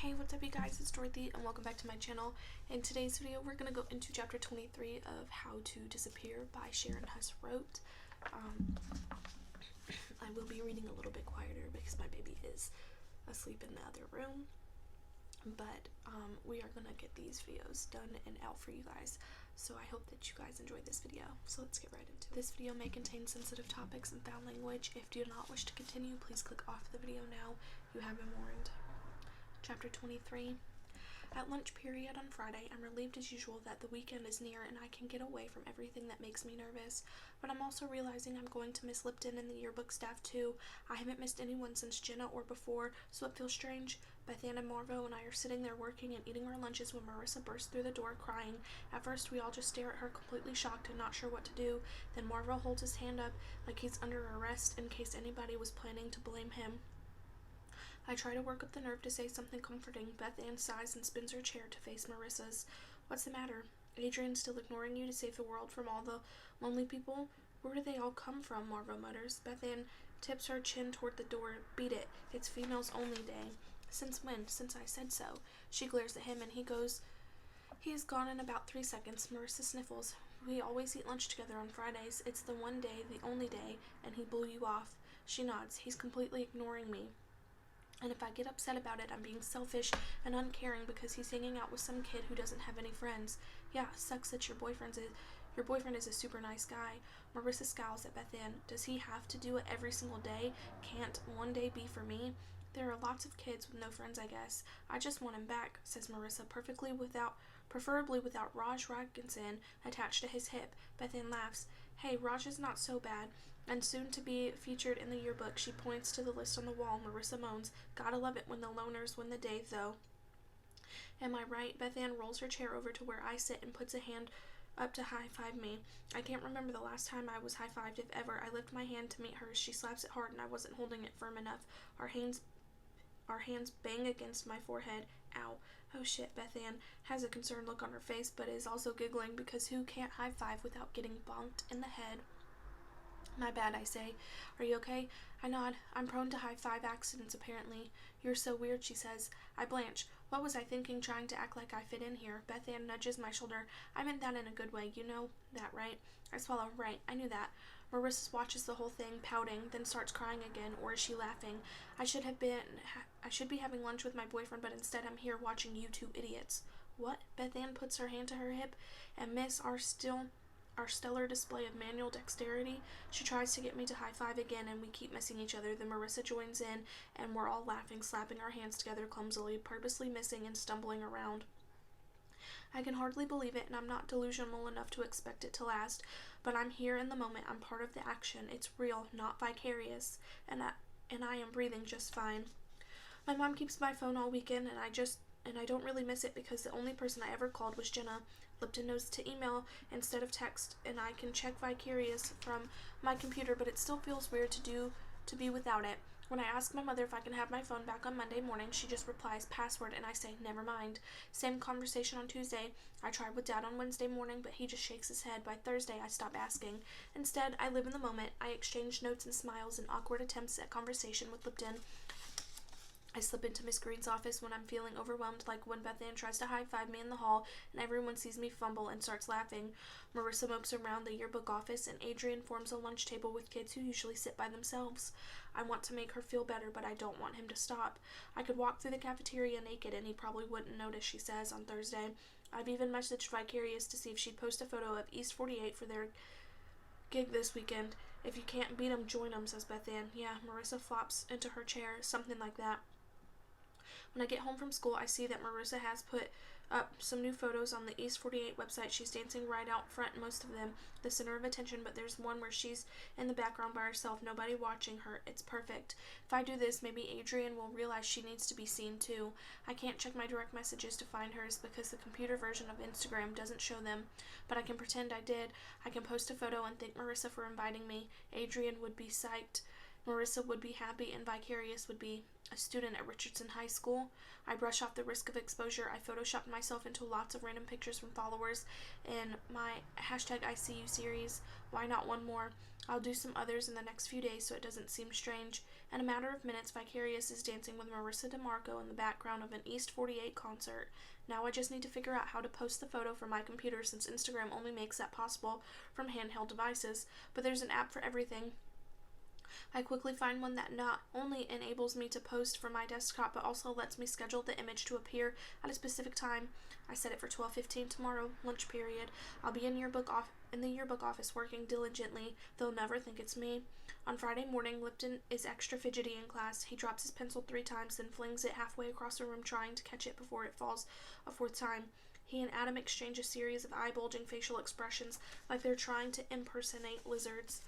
Hey, what's up you guys, it's Dorothy and welcome back to my channel. In today's video we're going to go into chapter 23 of How to Disappear by Sharon Huss Wrote. I will be reading a little bit quieter because my baby is asleep in the other room. But we are going to get these videos done and out for you guys. So I hope that you guys enjoyed this video. So let's get right into it. This video may contain sensitive topics and foul language. If you do not wish to continue, please click off the video now. You have been warned. Chapter 23. At lunch period on Friday, I'm relieved as usual that the weekend is near and I can get away from everything that makes me nervous. But I'm also realizing I'm going to miss Lipton and the yearbook staff too. I haven't missed anyone since Jenna or before, so it feels strange. Bethann and Marvo and I are sitting there working and eating our lunches when Marissa bursts through the door crying. At first we all just stare at her completely shocked and not sure what to do. Then Marvo holds his hand up like he's under arrest in case anybody was planning to blame him. I try to work up the nerve to say something comforting. Bethann sighs and spins her chair to face Marissa's. What's the matter? Adrian's still ignoring you to save the world from all the lonely people? Where do they all come from? Marvo mutters. Bethann tips her chin toward the door. Beat it. It's females only day. Since when? Since I said so. She glares at him and he is gone in about 3 seconds. Marissa sniffles. We always eat lunch together on Fridays. It's the one day, the only day, and he blew you off. She nods. He's completely ignoring me. And if I get upset about it, I'm being selfish and uncaring because he's hanging out with some kid who doesn't have any friends. Yeah, sucks that your boyfriend is a super nice guy. Marissa scowls at Bethann. Does he have to do it every single day? Can't one day be for me? There are lots of kids with no friends, I guess. I just want him back, says Marissa, preferably without Raj Rodkinson attached to his hip. Bethann laughs. Hey, Raj is not so bad. And soon to be featured in the yearbook. She points to the list on the wall. Marissa moans. Gotta love it when the loners win the day, though. Am I right? Bethann rolls her chair over to where I sit and puts a hand up to high-five me. I can't remember the last time I was high-fived, if ever. I lift my hand to meet hers. She slaps it hard and I wasn't holding it firm enough. Our hands bang against my forehead. Ow. Oh shit, Bethann has a concerned look on her face, but is also giggling because who can't high-five without getting bonked in the head? My bad, I say. Are you okay? I nod. I'm prone to high-five accidents, apparently. You're so weird, she says. I blanch. What was I thinking trying to act like I fit in here? Bethann nudges my shoulder. I meant that in a good way. You know that, right? I swallow. Right. I knew that. Marissa watches the whole thing, pouting, then starts crying again, or is she laughing? I should be having lunch with my boyfriend, but instead I'm here watching you two idiots. What? Bethann puts her hand to her hip and miss our stellar display of manual dexterity. She tries to get me to high-five again, and we keep missing each other. Then Marissa joins in, and we're all laughing, slapping our hands together clumsily, purposely missing and stumbling around. I can hardly believe it, and I'm not delusional enough to expect it to last, but I'm here in the moment. I'm part of the action. It's real, not vicarious, and I am breathing just fine. My mom keeps my phone all weekend, and I don't really miss it because the only person I ever called was Jenna. Lipton knows to email instead of text, and I can check Vicarious from my computer, but it still feels weird to be without it. When I ask my mother if I can have my phone back on Monday morning, she just replies, password, and I say, never mind. Same conversation on Tuesday. I tried with Dad on Wednesday morning, but he just shakes his head. By Thursday, I stop asking. Instead, I live in the moment. I exchange notes and smiles and awkward attempts at conversation with Lipton. I slip into Miss Green's office when I'm feeling overwhelmed, like when Bethann tries to high-five me in the hall and everyone sees me fumble and starts laughing. Marissa mopes around the yearbook office and Adrian forms a lunch table with kids who usually sit by themselves. I want to make her feel better, but I don't want him to stop. I could walk through the cafeteria naked and he probably wouldn't notice, she says on Thursday. I've even messaged Vicarious to see if she'd post a photo of East 48 for their gig this weekend. If you can't beat 'em, join 'em, says Bethann. Yeah, Marissa flops into her chair, something like that. When I get home from school, I see that Marissa has put up some new photos on the East 48 website. She's dancing right out front, most of them the center of attention, but there's one where she's in the background by herself, nobody watching her. It's perfect. If I do this, maybe Adrian will realize she needs to be seen too. I can't check my direct messages to find hers because the computer version of Instagram doesn't show them, but I can pretend I did. I can post a photo and thank Marissa for inviting me. Adrian would be psyched. Marissa would be happy and Vicarious would be. a student at Richardson High School. I brush off the risk of exposure. I photoshopped myself into lots of random pictures from followers in my hashtag ICU series. Why not one more? I'll do some others in the next few days so it doesn't seem strange. In a matter of minutes, Vicarious is dancing with Marissa DeMarco in the background of an East 48 concert. Now I just need to figure out how to post the photo from my computer since Instagram only makes that possible from handheld devices, but there's an app for everything. I quickly find one that not only enables me to post from my desktop but also lets me schedule the image to appear at a specific time. I set it for 12:15 tomorrow, lunch period. I'll be in the yearbook office working diligently. They'll never think it's me. On Friday morning, Lipton is extra fidgety in class. He drops his pencil 3 times, then flings it halfway across the room trying to catch it before it falls a 4th time. He and Adam exchange a series of eye-bulging facial expressions like they're trying to impersonate lizards.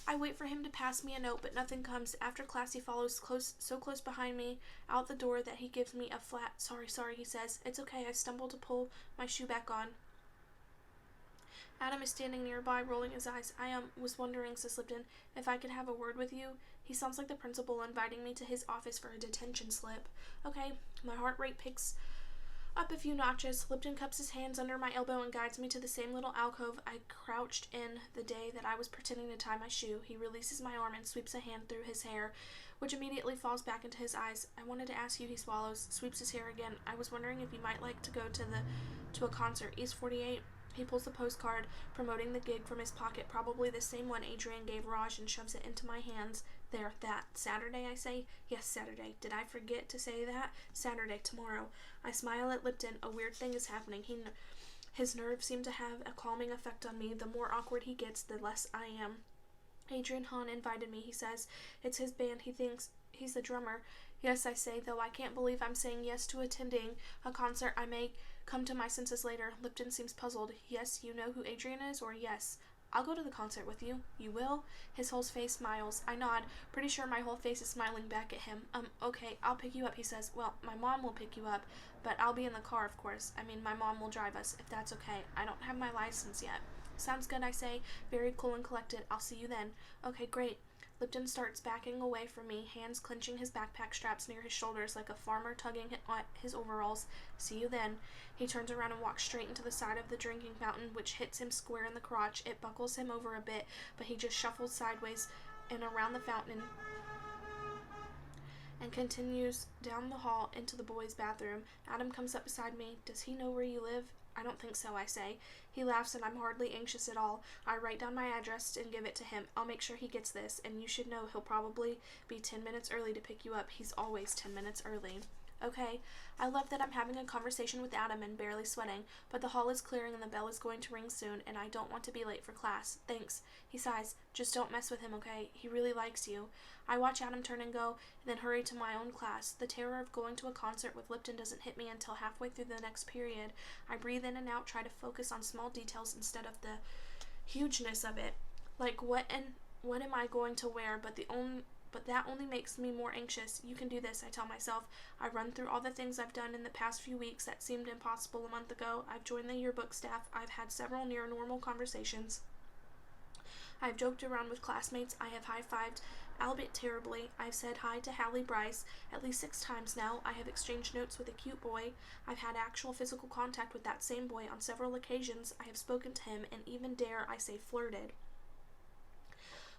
I wait for him to pass me a note, but nothing comes. After class, he follows so close behind me out the door that he gives me a flat, sorry, he says. It's okay, I stumble to pull my shoe back on. Adam is standing nearby, rolling his eyes. I was wondering, says Lipton, if I could have a word with you. He sounds like the principal inviting me to his office for a detention slip. Okay, my heart rate picks up a few notches. Lipton cups his hands under my elbow and guides me to the same little alcove I crouched in the day that I was pretending to tie my shoe. He releases my arm and sweeps a hand through his hair, which immediately falls back into his eyes. I wanted to ask you, he swallows, sweeps his hair again. I was wondering if you might like to go to a concert. East 48. He pulls the postcard promoting the gig from his pocket, probably the same one Adrian gave Raj, and shoves it into my hands. There, that. Saturday, I say? Yes, Saturday. Did I forget to say that? Saturday, tomorrow. I smile at Lipton. A weird thing is happening. His nerves seem to have a calming effect on me. The more awkward he gets, the less I am. Adrian Hahn invited me, he says. It's his band. He thinks he's the drummer. Yes, I say, though I can't believe I'm saying yes to attending a concert. I may come to my senses later. Lipton seems puzzled. Yes, you know who Adrian is, or yes? I'll go to the concert with you. You will? His whole face smiles. I nod, pretty sure my whole face is smiling back at him. Okay, I'll pick you up, he says. Well, my mom will pick you up, but I'll be in the car, of course. I mean, my mom will drive us, if that's okay. I don't have my license yet. Sounds good, I say, very cool and collected. I'll see you then. Okay, great. Lipton starts backing away from me, hands clenching his backpack straps near his shoulders like a farmer tugging at his overalls. See you then. He turns around and walks straight into the side of the drinking fountain, which hits him square in the crotch. It buckles him over a bit, but he just shuffles sideways and around the fountain and continues down the hall into the boys' bathroom. Adam comes up beside me. Does he know where you live? I don't think so, I say. He laughs, and I'm hardly anxious at all. I write down my address and give it to him. I'll make sure he gets this, and you should know he'll probably be 10 minutes early to pick you up. He's always 10 minutes early. Okay. I love that I'm having a conversation with Adam and barely sweating, but the hall is clearing and the bell is going to ring soon, and I don't want to be late for class. Thanks. He sighs. Just don't mess with him, okay? He really likes you. I watch Adam turn and go, and then hurry to my own class. The terror of going to a concert with Lipton doesn't hit me until halfway through the next period. I breathe in and out, try to focus on small details instead of the hugeness of it. Like, what am I going to wear? But that only makes me more anxious. You can do this, I tell myself. I run through all the things I've done in the past few weeks that seemed impossible a month ago. I've joined the yearbook staff. I've had several near-normal conversations. I've joked around with classmates. I have high-fived, albeit terribly. I've said hi to Hallie Bryce at least 6 times now. I have exchanged notes with a cute boy. I've had actual physical contact with that same boy on several occasions. I have spoken to him and even dare I say flirted.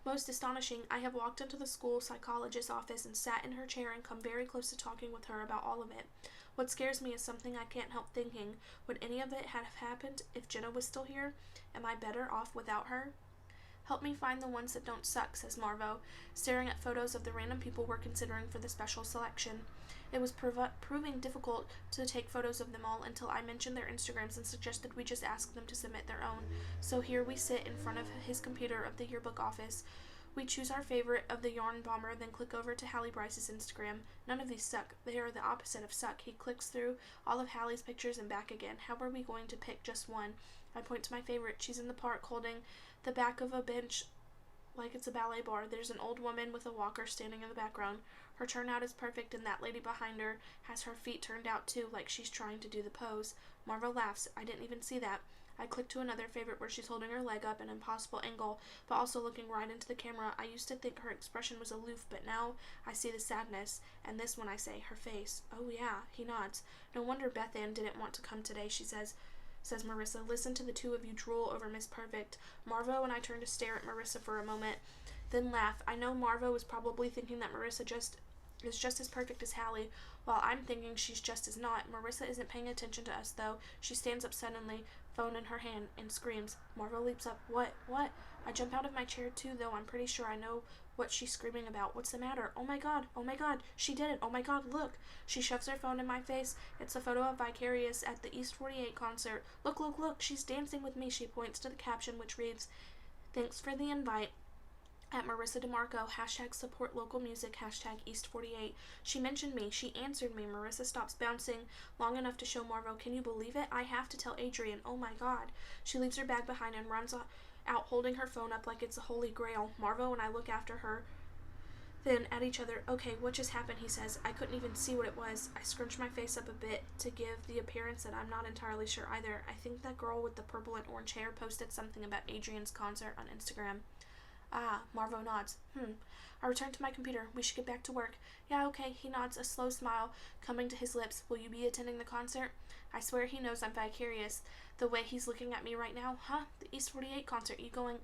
Most astonishing, I have walked into the school psychologist's office and sat in her chair and come very close to talking with her about all of it. What scares me is something I can't help thinking. Would any of it have happened if Jenna was still here? Am I better off without her? Help me find the ones that don't suck, says Marvo, staring at photos of the random people we're considering for the special selection. It was proving difficult to take photos of them all until I mentioned their Instagrams and suggested we just ask them to submit their own. So here we sit in front of his computer of the yearbook office. We choose our favorite of the yarn bomber, then click over to Hallie Bryce's Instagram. None of these suck. They are the opposite of suck. He clicks through all of Hallie's pictures and back again. How are we going to pick just one? I point to my favorite. She's in the park holding the back of a bench like it's a ballet bar. There's an old woman with a walker standing in the background. Her turnout is perfect, and that lady behind her has her feet turned out too, like she's trying to do the pose. Marva laughs. I didn't even see that. I clicked to another favorite where she's holding her leg up at an impossible angle, but also looking right into the camera. I used to think her expression was aloof, but now I see the sadness. And this one, I say, her face. Oh yeah, he nods. No wonder Beth Ann didn't want to come today, she says Marissa. Listen to the two of you drool over Miss Perfect. Marvo and I turn to stare at Marissa for a moment, then laugh. I know Marvo was probably thinking that Marissa is just as perfect as Hallie, while I'm thinking she's just as not. Marissa isn't paying attention to us, though. She stands up suddenly, phone in her hand, and screams. Marvo leaps up. What? What? I jump out of my chair, too, though I'm pretty sure I know what she's screaming about. What's the matter? Oh my god, she did it. Oh my god, look. She shoves her phone in my face. It's a photo of Vicarious at the East 48 concert. Look, look, look, she's dancing with me. She points to the caption, which reads, thanks for the invite. At Marissa DeMarco, hashtag support local music, hashtag East 48. She mentioned me. She answered me. Marissa stops bouncing long enough to show Marvo. Can you believe it? I have to tell Adrian. Oh my god. She leaves her bag behind and runs out holding her phone up like it's a holy grail. Marvo and I look after her, then at each other. Okay, what just happened, he says. I couldn't even see what it was. I scrunch my face up a bit to give the appearance that I'm not entirely sure either. I think that girl with the purple and orange hair posted something about Adrian's concert on Instagram. Ah, Marvo nods. I return to my computer. We should get back to work. Yeah, okay, he nods, a slow smile coming to his lips. Will you be attending the concert? I swear he knows I'm Vicarious. The way he's looking at me right now. Huh? The East 48 concert. You going?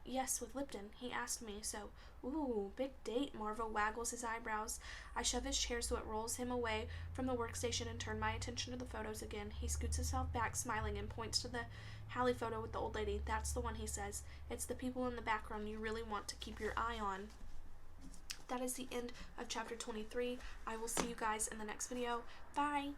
Yes, with Lipton. He asked me, so. Ooh, big date. Marvo waggles his eyebrows. I shove his chair so it rolls him away from the workstation and turn my attention to the photos again. He scoots himself back, smiling, and points to the Hallie photo with the old lady. That's the one, he says. It's the people in the background you really want to keep your eye on. That is the end of chapter 23. I will see you guys in the next video. Bye!